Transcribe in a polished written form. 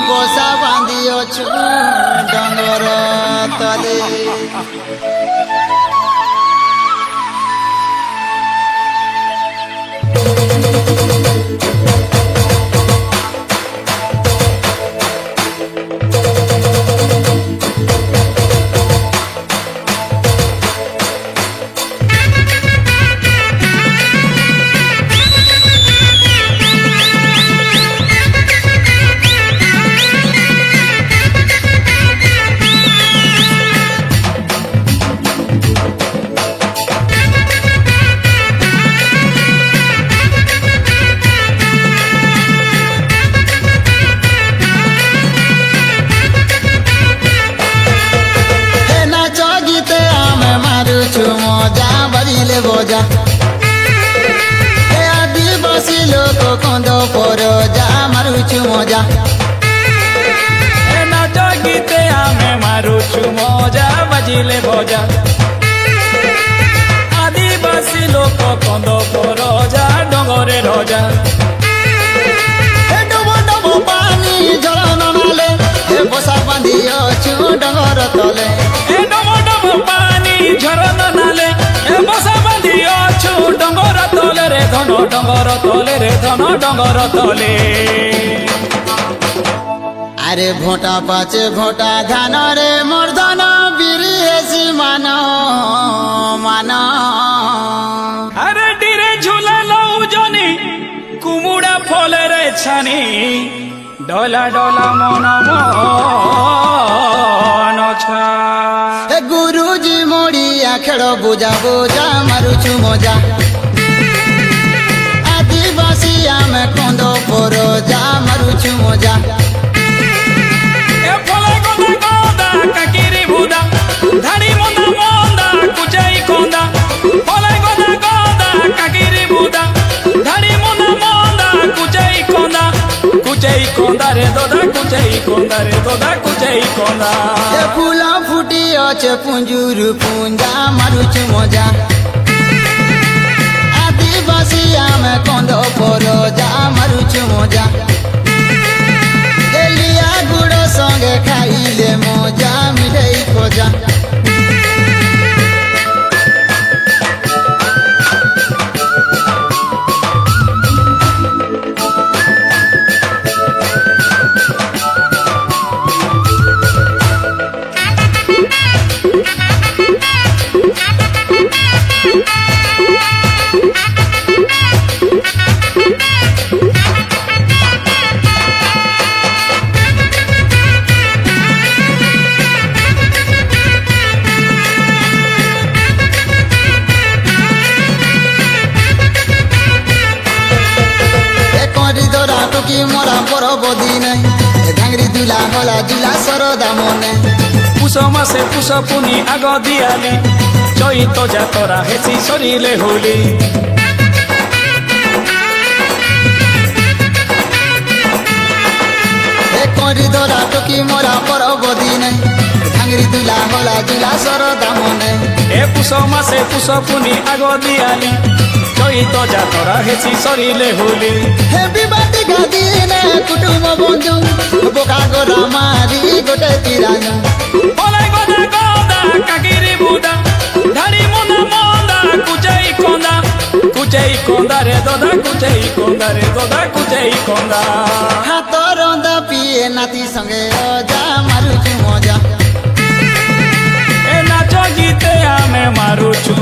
বসা বাঁধি অছু ডঙ্গর তলে মজা বাজিলে বজা আদিবাসী লোক কন্দ পর যা মারুছু মজা নাচ গীতে আমি মারুছু মজা বাজিলে বজা আদিবাসী লোক কন্দ পর যা ডঙ্গরে রজা ডব ডব পানি জল নালে বসা বাঁধি অছু ডঙ্গর তলে ডব ডব পানি ঝরন নালে বসা বাঁধি অছু ডঙ্গর তলে রে ধন ডঙ্গর তলে রে ধন ডঙ্গর তলে আরে ভোটা পাচে ভোটা ধান রে মর্ধন বিরি হেসি মান মান আরে ডিরে ঝুলা লউ জনি কুমুড়া ফলে রে ছানি ডলা ডলা মন মন ছা গুরুজি মরিয়া খেল বুঝা বুঝা মারুছু মজা আদিবাসী আমি কন্দ পর যা মারুছু মজা এ ফলে গদা গদা কাকিরি ভুদা ধাড়ি মন্দা মন্দা কুচাই কন্দা ফলে গদা গদা কাকিরি ভুদা ধাড়ি মন্দা মন্দা কুচাই কন্দা রে দোদা কুচাই কন্দা রে দোদা কুচাই কন্দা ফুল ফুটি অছে পুঞ্জুর পুঞ্জা মারুছু মজা আদিবাসী আমি কন্দ পর যা মারুছু মজা এলিয়া গুড় সঙ্গে খাইলে মজা মিঠাই খোঁজা মরা পরবদি নাই ঢাঙ্গরি দুলা হলা জুলা সরদা মনে পুষ মাসে পুষ পুনি আগ দিয়ালি চৈত যাতরা হেসি সরিলে হোলি করি ধরা টুকি মরা পরবদি নাই ঢাঙ্গরি দুলা হলা জুলা সরদা মনে এ পুষ মাসে পুষ পুনি আগ দিয়ালি চৈত যাতরা হেসি সরিলে হোলি হে বিবাদী গাদিনে কুটুম বন্ধু বোকা গোরা মারি গোটে তিরাঙ্গা ফলে গদা গদা কাকিরি বুদা ধাড়ি মন্দা মন্দা কুচাই কন্দা রে দোদা কুচাই কন্দা রে দোদা কুচাই কন্দা হাত রন্দা পিয়ে নাতি সঙ্গে অজা মারুছু মজা এ নাচ গীতে আমি মারুছু